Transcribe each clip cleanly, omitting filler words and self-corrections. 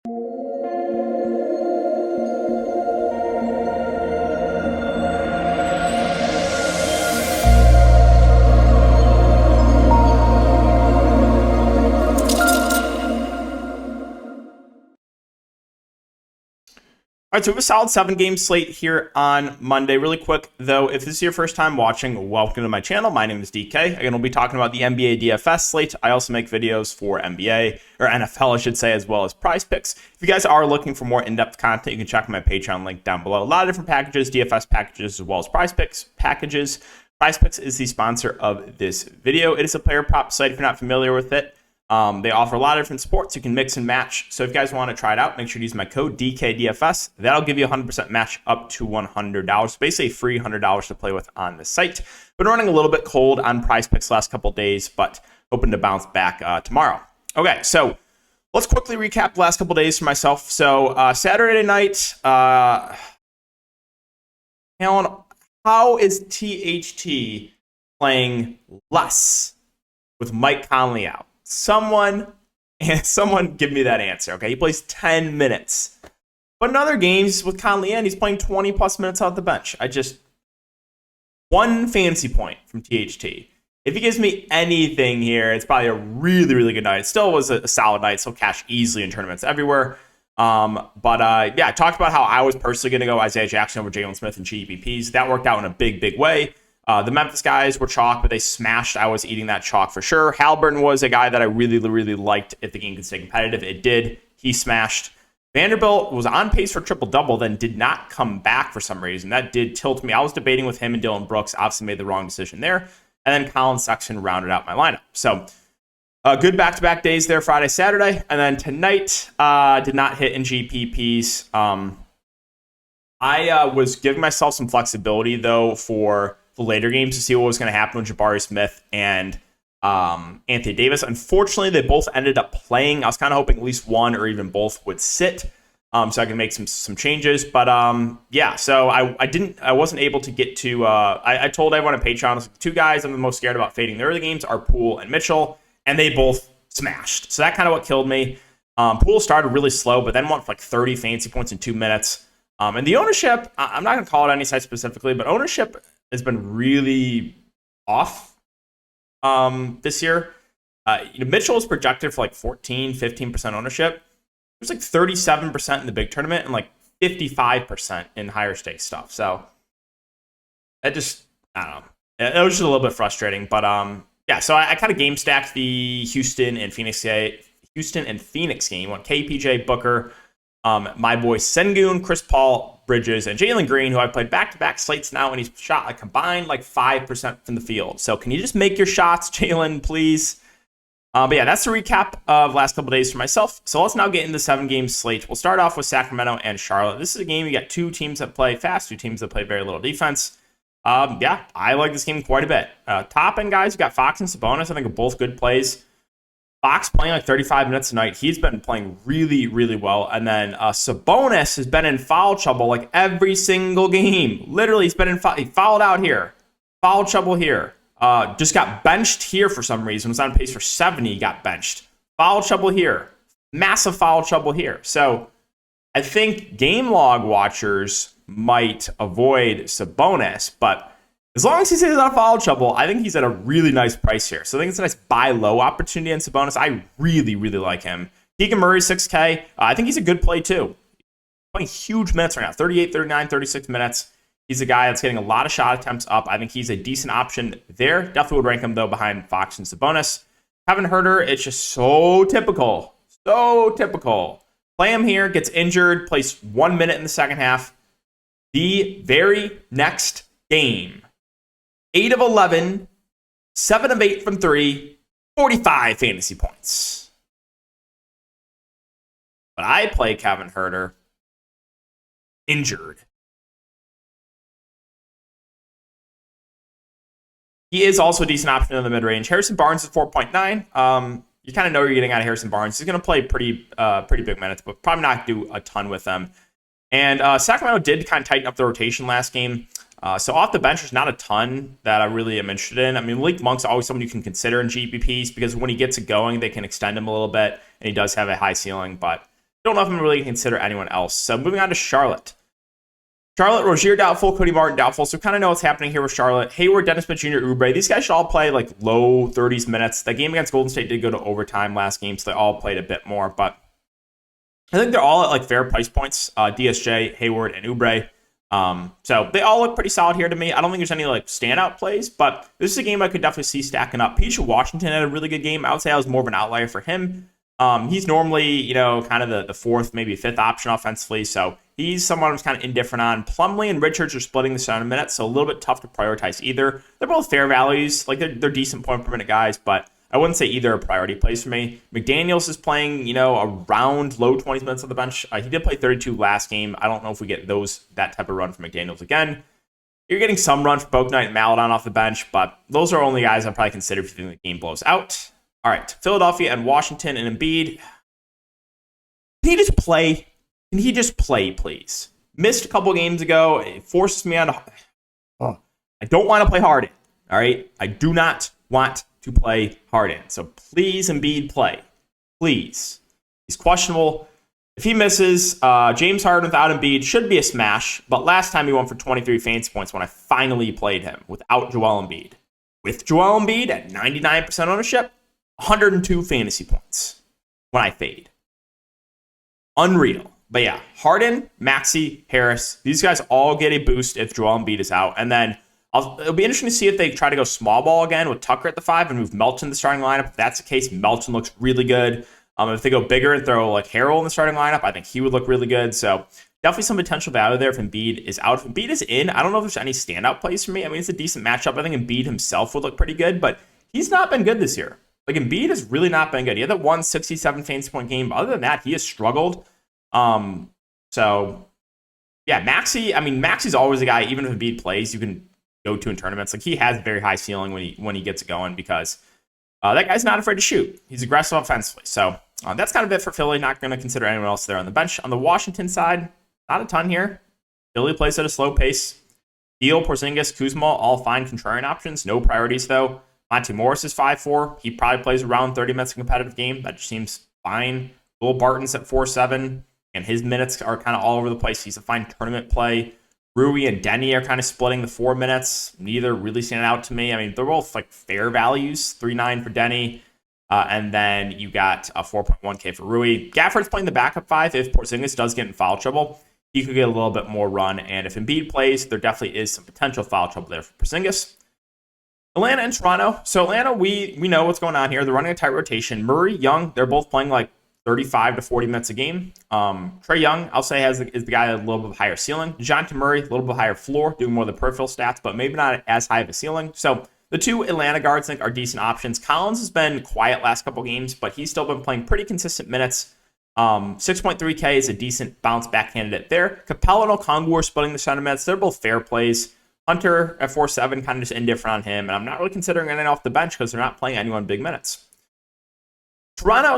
All right, so we have a solid 7-game slate here on Monday. Really quick, though, if this is your first time watching, welcome to my channel. My name is DK. Again, we'll be talking about the NBA DFS slate. I also make videos for NBA, or NFL, I should say, as well as Prize Picks. If you guys are looking for more in-depth content, you can check my Patreon link down below. A lot of different packages, DFS packages, as well as Prize Picks packages. Prize Picks is the sponsor of this video. It is a player prop site if you're not familiar with it. They offer a lot of different sports you can mix and match. So if you guys want to try it out, make sure to use my code DKDFS. That'll give you a 100% match up to $100. Basically, free $100 to play with on the site. Been running a little bit cold on Prize Picks the last couple days, but hoping to bounce back tomorrow. Okay, so let's quickly recap the last couple days for myself. So Saturday night, Alan, how is THT playing less with Mike Conley out? Someone give me that answer, okay? He plays 10 minutes. But in other games with Conley in, he's playing 20 plus minutes off the bench. One fancy point from THT. If he gives me anything here, it's probably a really, really good night. It still was a solid night. Still cash easily in tournaments everywhere. Yeah, I talked about how I was personally going to go Isaiah Jackson over Jalen Smith and GPPs. That worked out in a big, big way. The Memphis guys were chalk, but they smashed. I was eating that chalk for sure. Halliburton was a guy that I really, really liked if the game could stay competitive. It did. He smashed. Vanderbilt was on pace for triple-double, then did not come back for some reason. That did tilt me. I was debating with him and Dylan Brooks. Obviously made the wrong decision there. And then Colin Sexton rounded out my lineup. So good back-to-back days there, Friday, Saturday. And then tonight, did not hit in GPPs. I was giving myself some flexibility, though, for the later games to see what was going to happen with Jabari Smith and Anthony Davis. Unfortunately, they both ended up playing. I was kind of hoping at least one or even both would sit, so I can make some changes. But yeah, so I wasn't able to get to. I told everyone on Patreon, I was like, two guys I'm the most scared about fading in the early games are Poole and Mitchell, and they both smashed. So that kind of what killed me. Poole started really slow, but then went for like 30 fancy points in 2 minutes. And the ownership, I'm not going to call it any site specifically, but ownership has been really off this year. Mitchell is projected for like 15% ownership. There's like 37% in the big tournament and like 55% in higher stakes stuff. So that just, I don't know. It was just a little bit frustrating. But yeah, so I kind of game stacked the Houston and Phoenix game. Went KPJ, Booker, my boy Sengun, Chris Paul, Bridges, and Jalen Green, who I've played back-to-back slates now, and he's shot like combined like 5% from the field. So can you just make your shots, Jalen, please? But yeah, that's the recap of last couple days for myself. So let's now get into the 7-game slate. We'll start off with Sacramento and Charlotte. This is a game you got two teams that play fast, two teams that play very little defense. Yeah, I like this game quite a bit. Top end guys, you got Fox and Sabonis. I think are both good plays. Fox playing like 35 minutes tonight. He's been playing really, really well. And then Sabonis has been in foul trouble like every single game. Literally, he's been in he fouled out here. Foul trouble here. Just got benched here for some reason. Was on pace for 70, got benched. Foul trouble here. Massive foul trouble here. So I think game log watchers might avoid Sabonis, but as long as he stays out of foul trouble, I think he's at a really nice price here. So I think it's a nice buy low opportunity on Sabonis. I really, really like him. Keegan Murray, 6K. I think he's a good play too. Playing huge minutes right now, 38, 39, 36 minutes. He's a guy that's getting a lot of shot attempts up. I think he's a decent option there. Definitely would rank him, though, behind Fox and Sabonis. Kevin Huerter, it's just so typical. So typical. Play him here, gets injured, plays 1 minute in the second half. The very next game, 8 of 11, 7 of 8 from 3, 45 fantasy points. But I play Kevin Huerter injured. He is also a decent option in the mid-range. Harrison Barnes is 4.9. You kind of know you're getting out of Harrison Barnes. He's going to play pretty big minutes, but probably not do a ton with them. And Sacramento did kind of tighten up the rotation last game. So off the bench, there's not a ton that I really am interested in. I mean, Malik Monk's always someone you can consider in GPPs because when he gets it going, they can extend him a little bit, and he does have a high ceiling. But Don't know if I'm really going to consider anyone else. So moving on to Charlotte. Charlotte, Rozier doubtful, Cody Martin doubtful. So kind of know what's happening here with Charlotte. Hayward, Dennis Smith Jr., Oubre. These guys should all play like low 30s minutes. That game against Golden State did go to overtime last game, so they all played a bit more. But I think they're all at like fair price points. DSJ, Hayward, and Oubre. So they all look pretty solid here to me. I don't think there's any like standout plays, but this is a game I could definitely see stacking up. Peach Washington had a really good game. I would say I was more of an outlier for him. He's normally, kind of the fourth, maybe fifth option offensively. So he's someone I'm kind of indifferent on. Plumlee and Richards are splitting the 7 minutes, so a little bit tough to prioritize either. They're both fair values. Like they're decent point per minute guys, but I wouldn't say either are priority plays for me. McDaniels is playing, around low 20s minutes on the bench. He did play 32 last game. I don't know if we get that type of run from McDaniels again. You're getting some run for Bouknight and Maladon off the bench, but those are only guys I'd probably consider if you think the game blows out. All right, Philadelphia and Washington and Embiid. Can he just play? Can he just play, please? Missed a couple games ago. It forces me on to... I don't want to play Harden, all right? I do not want to play Harden. So please, Embiid, play. Please. He's questionable. If he misses, James Harden without Embiid should be a smash, but last time he won for 23 fantasy points when I finally played him without Joel Embiid. With Joel Embiid at 99% ownership, 102 fantasy points when I fade. Unreal. But yeah, Harden, Maxey, Harris, these guys all get a boost if Joel Embiid is out. And then it'll be interesting to see if they try to go small ball again with Tucker at the 5 and move Melton in the starting lineup. If that's the case, Melton looks really good. If they go bigger and throw like Harrell in the starting lineup, I think he would look really good. So definitely some potential value there if Embiid is out. If Embiid is in, I don't know if there's any standout plays for me. I mean, it's a decent matchup. I think Embiid himself would look pretty good, but he's not been good this year. Like, Embiid has really not been good. He had that 167 fantasy point game, but other than that, he has struggled. So, yeah, Maxey's always a guy, even if Embiid plays, you can go to in tournaments. Like, he has a very high ceiling when he gets going because that guy's not afraid to shoot. He's aggressive offensively. So, that's kind of it for Philly. Not going to consider anyone else there on the bench. On the Washington side, not a ton here. Philly plays at a slow pace. Beal, Porzingis, Kuzma, all fine contrarian options. No priorities, though. Monte Morris is 5'4". He probably plays around 30 minutes in a competitive game. That just seems fine. Will Barton's at 4'7", and his minutes are kind of all over the place. He's a fine tournament play. Rui and Denny are kind of splitting the 4 minutes. Neither really stand out to me. I mean, they're both like fair values. 3.9 for Denny. And then you got a 4.1K for Rui. Gafford's playing the backup 5. If Porzingis does get in foul trouble, he could get a little bit more run. And if Embiid plays, there definitely is some potential foul trouble there for Porzingis. Atlanta and Toronto. So Atlanta, we know what's going on here. They're running a tight rotation. Murray, Young, they're both playing like 35 to 40 minutes a game. Trae Young, I'll say, is the guy with a little bit higher ceiling. DeJounte Murray, a little bit higher floor, doing more of the peripheral stats, but maybe not as high of a ceiling. So the two Atlanta guards, I think, are decent options. Collins has been quiet last couple games, but he's still been playing pretty consistent minutes. 6.3K is a decent bounce back candidate there. Capella and Okongwu are splitting the center minutes. They're both fair plays. Hunter at 4.7, kind of just indifferent on him. And I'm not really considering anything off the bench because they're not playing anyone big minutes. Toronto,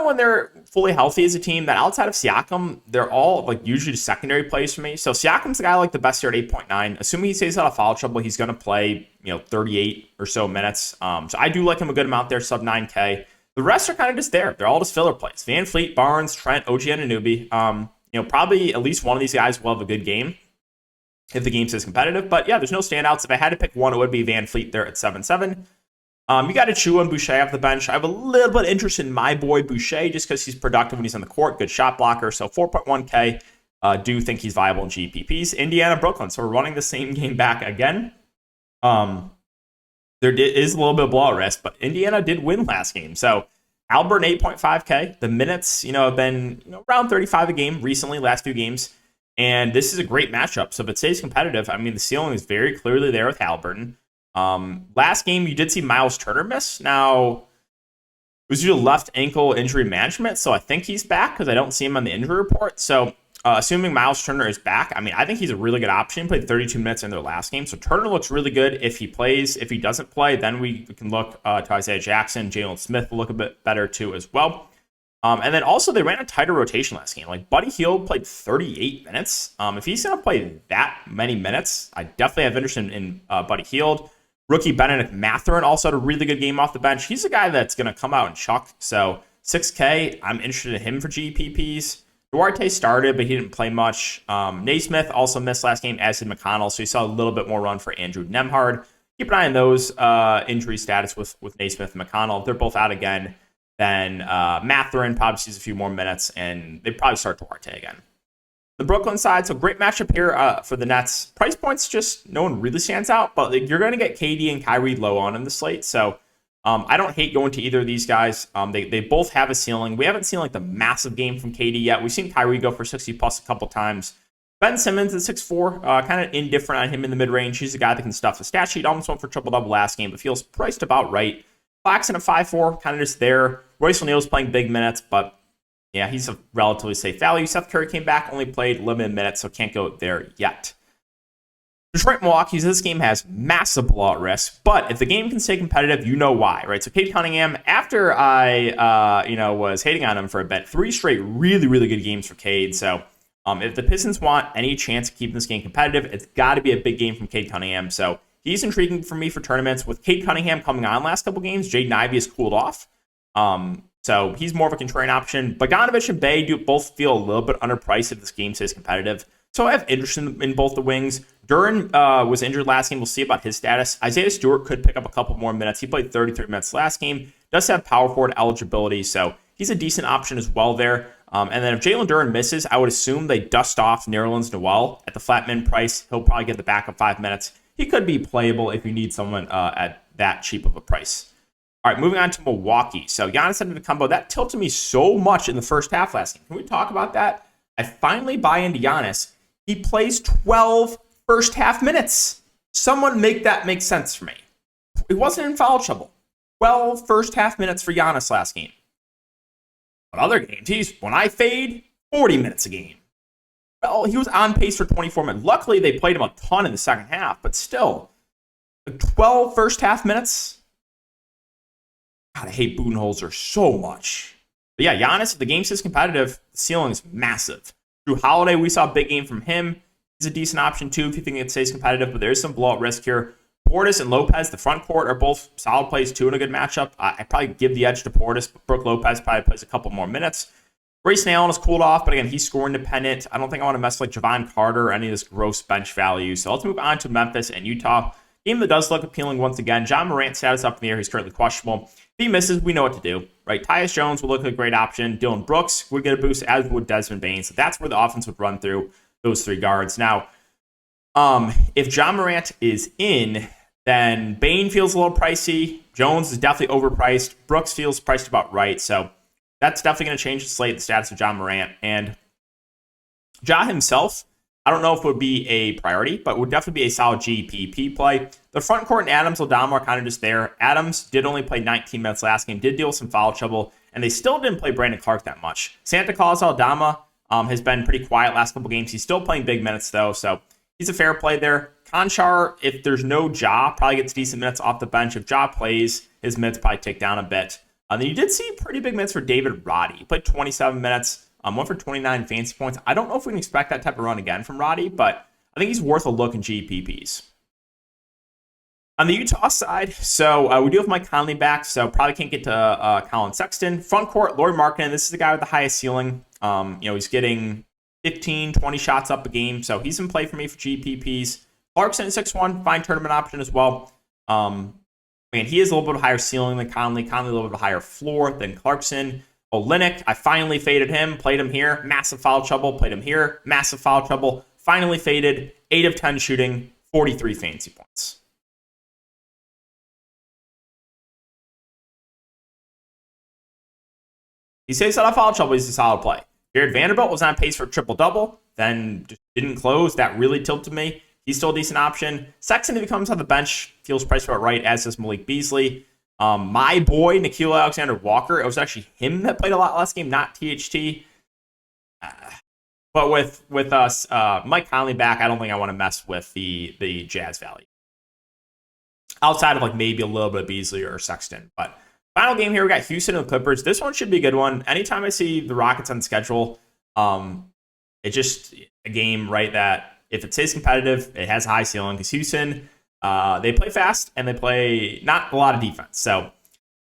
when they're fully healthy as a team, that outside of Siakam, they're all like usually secondary plays for me. So Siakam's the guy I like the best here at 8.9. Assuming he stays out of foul trouble, he's going to play 38 or so minutes. So I do like him a good amount there, sub 9K. The rest are kind of just there. They're all just filler plays. Van Fleet, Barnes, Trent, OG Anunoby. Probably at least one of these guys will have a good game if the game stays competitive. But yeah, there's no standouts. If I had to pick one, it would be Van Fleet there at 7.7. You got Achua and Boucher off the bench. I have a little bit of interest in my boy Boucher just because he's productive when he's on the court. Good shot blocker. So 4.1K. Do think he's viable in GPPs. Indiana, Brooklyn. So we're running the same game back again. There is a little bit of blowout risk, but Indiana did win last game. So Albert, 8.5K. The minutes, have been around 35 a game recently, last few games. And this is a great matchup. So if it stays competitive, I mean, the ceiling is very clearly there with Halliburton. Last game, you did see Miles Turner miss. Now, it was due to left ankle injury management, so I think he's back because I don't see him on the injury report. So, assuming Miles Turner is back, I mean, I think he's a really good option. He played 32 minutes in their last game, so Turner looks really good if he plays. If he doesn't play, then we can look to Isaiah Jackson. Jalen Smith will look a bit better too as well. And then also they ran a tighter rotation last game. Like Buddy Hield played 38 minutes. If he's going to play that many minutes, I definitely have interest in Buddy Hield. Rookie Benedict Mathurin also had a really good game off the bench. He's a guy that's going to come out and chuck. So 6K, I'm interested in him for GPPs. Duarte started, but he didn't play much. Naismith also missed last game, as did McConnell, so you saw a little bit more run for Andrew Nemhard. Keep an eye on those injury status with Naismith and McConnell. If they're both out again, then Mathurin probably sees a few more minutes, and they probably start Duarte again. The Brooklyn side, so great matchup here for the Nets. Price points, just no one really stands out, but you're going to get KD and Kyrie low on in the slate, so I don't hate going to either of these guys. They both have a ceiling. We haven't seen like the massive game from KD yet. We've seen Kyrie go for 60 plus a couple times. Ben Simmons at 6'4", kind of indifferent on him in the mid-range. He's a guy that can stuff the stat sheet. Almost went for triple-double last game, but feels priced about right. Claxton at 5'4", kind of just there. Royce O'Neal's playing big minutes, but yeah, he's a relatively safe value. Seth Curry came back, only played limited minutes, so can't go there yet. Detroit Milwaukee, this game has massive blowout risk, but if the game can stay competitive, you know why, right? So Cade Cunningham, after I was hating on him for a bit, 3 straight really, really good games for Cade. So if the Pistons want any chance of keeping this game competitive, it's got to be a big game from Cade Cunningham. So he's intriguing for me for tournaments. With Cade Cunningham coming on last couple games, Jaden Ivey has cooled off. So he's more of a contrarian option. Bogdanovich and Bey do both feel a little bit underpriced if this game stays competitive. So I have interest in both the wings. Duran was injured last game. We'll see about his status. Isaiah Stewart could pick up a couple more minutes. He played 33 minutes last game. Does have power forward eligibility, so he's a decent option as well there. And then if Jalen Duran misses, I would assume they dust off Nerlens Noel at the flat min price. He'll probably get the backup 5 minutes. He could be playable if you need someone at that cheap of a price. All right, moving on to Milwaukee. So Giannis into the combo. That tilted me so much in the first half last game. Can we talk about that? I finally buy into Giannis. He plays 12 first half minutes. Someone make that make sense for me. It wasn't in foul trouble. 12 first half minutes for Giannis last game. But other games, when I fade, 40 minutes a game. Well, he was on pace for 24 minutes. Luckily, they played him a ton in the second half, but still, 12 first half minutes. God, I hate Budenholzer so much. But yeah, Giannis, if the game stays competitive, the ceiling is massive. Drew Holiday, we saw a big game from him. He's a decent option too if you think it stays competitive, but there is some blowout risk here. Portis and Lopez, the front court, are both solid plays too in a good matchup. I'd probably give the edge to Portis, but Brook Lopez probably plays a couple more minutes. Grayson Allen has cooled off, but again, he's score independent. I don't think I want to mess with like Javon Carter or any of this gross bench value. So let's move on to Memphis and Utah. Game that does look appealing once again. John Morant status up in the air. He's currently questionable. If he misses, we know what to do, right? Tyus Jones will look like a great option. Dylan Brooks would get a boost, as would Desmond Bane. So that's where the offense would run through those 3 guards. Now, if John Morant is in, then Bane feels a little pricey. Jones is definitely overpriced. Brooks feels priced about right. So that's definitely going to change the slate, the status of John Morant. And Ja himself, I don't know if it would be a priority, but would definitely be a solid GPP play. The front court and Adams Aldama are kind of just there. Adams did only play 19 minutes last game, did deal with some foul trouble, and they still didn't play Brandon Clark that much. Santa Claus Aldama has been pretty quiet last couple games. He's still playing big minutes, though, so he's a fair play there. Conchar, if there's no Ja, probably gets decent minutes off the bench. If Ja plays, his minutes probably tick down a bit. Then you did see pretty big minutes for David Roddy. He played 27 minutes, went for 29 fantasy points. I don't know if we can expect that type of run again from Roddy, but I think he's worth a look in GPPs. On the Utah side, so we do have Mike Conley back, so probably can't get to Colin Sexton. Front court, Lauri Markkanen, this is the guy with the highest ceiling. He's getting 15, 20 shots up a game, so he's in play for me for GPPs. Clarkson at 6'1", fine tournament option as well. He is a little bit higher ceiling than Conley. Conley a little bit higher floor than Clarkson. Olynyk, I finally faded him. Played him here. Massive foul trouble. Played him here. Massive foul trouble. Finally faded. 8 of 10 shooting. 43 fantasy points. He stays out of foul trouble. He's a solid play. Jared Vanderbilt was on pace for triple-double. Then just didn't close. That really tilted me. He's still a decent option. Sexton, if he comes on the bench, feels priced about right, as does Malik Beasley. My boy, Nickeil Alexander-Walker, it was actually him that played a lot last game, not THT. But with us, Mike Conley back, I don't think I want to mess with the Jazz value. Outside of like maybe a little bit of Beasley or Sexton. But final game here, we got Houston and the Clippers. This one should be a good one. Anytime I see the Rockets on the schedule, it's just a game, right, that if it stays competitive, it has a high ceiling. Because Houston, they play fast and they play not a lot of defense. So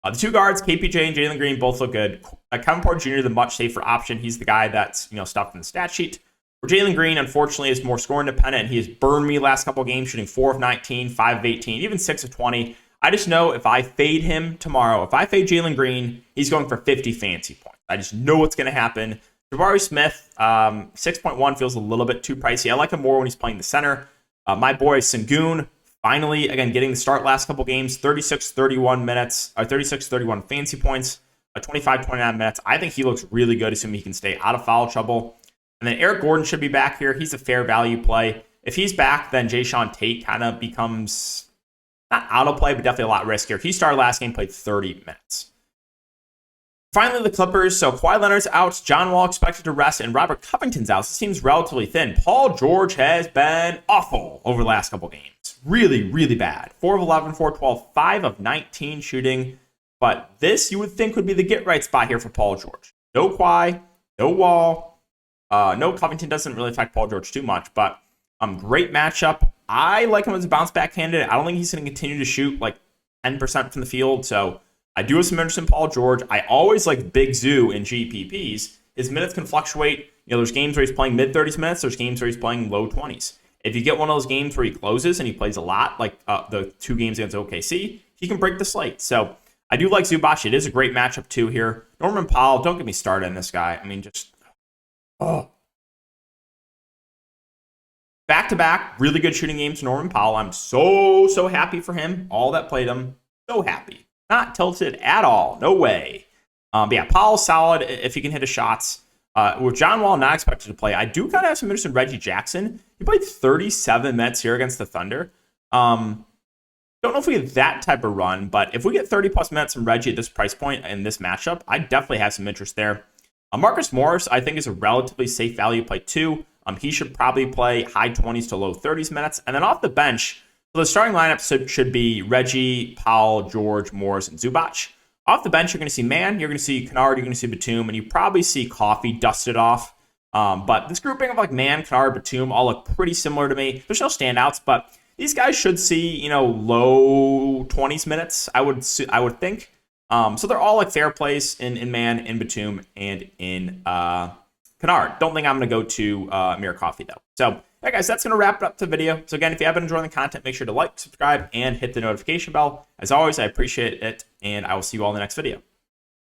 the 2 guards, KPJ and Jalen Green, both look good. Kevin Porter Jr., the much safer option. He's the guy that's, stuffed in the stat sheet. For Jalen Green, unfortunately, is more score independent. He has burned me last couple games, shooting 4 of 19, 5 of 18, even 6 of 20. I just know if I fade him tomorrow, if I fade Jalen Green, he's going for 50 fancy points. I just know what's going to happen. Jabari Smith, 6.1 feels a little bit too pricey. I like him more when he's playing the center. My boy Sengun, finally, again, getting the start last couple games, 36-31 minutes, 36-31 fancy points, 25-29 minutes. I think he looks really good, assuming he can stay out of foul trouble. And then Eric Gordon should be back here. He's a fair value play. If he's back, then Jayshawn Tate kind of becomes not out of play, but definitely a lot riskier. He started last game, played 30 minutes. Finally, the Clippers. So Kawhi Leonard's out, John Wall expected to rest, and Robert Covington's out. This team's relatively thin. Paul George has been awful over the last couple games. Really, really bad. 4 of 11, 4 of 12, 5 of 19 shooting. But this, you would think, would be the get-right spot here for Paul George. No Kawhi, no Wall. No, Covington doesn't really affect Paul George too much, but great matchup. I like him as a bounce-back candidate. I don't think he's going to continue to shoot like 10% from the field, so I do have some interest in Paul George. I always like Big Zoo in GPPs. His minutes can fluctuate. There's games where he's playing mid-30s minutes. There's games where he's playing low 20s. If you get one of those games where he closes and he plays a lot, like the 2 games against OKC, he can break the slate. So I do like Zubac. It is a great matchup too here. Norman Powell, don't get me started on this guy. I mean, just back-to-back, really good shooting games for Norman Powell. I'm so happy for him. All that played him, so happy. Not tilted at all. No way. But yeah, Powell's solid if he can hit his shots. With John Wall not expected to play, I do kind of have some interest in Reggie Jackson. He played 37 minutes here against the Thunder. Don't know if we get that type of run, but if we get 30-plus minutes from Reggie at this price point in this matchup, I definitely have some interest there. Marcus Morris, I think, is a relatively safe value play too. He should probably play high 20s to low 30s minutes. And then off the bench, so the starting lineup should be Reggie, Powell, George, Morris, and Zubac. Off the bench, you're going to see Mann, you're going to see Kennard, you're going to see Batum, and you probably see Coffee dusted off. But this grouping of like Mann, Kennard, Batum all look pretty similar to me. There's no standouts, but these guys should see, low 20s minutes, I would think. So they're all like fair plays in Mann, in Batum, and in Kennard. Don't think I'm going to go to Amir Coffee, though. So, yeah, guys, that's going to wrap it up the video. So, again, if you have been enjoying the content, make sure to like, subscribe, and hit the notification bell. As always, I appreciate it, and I will see you all in the next video.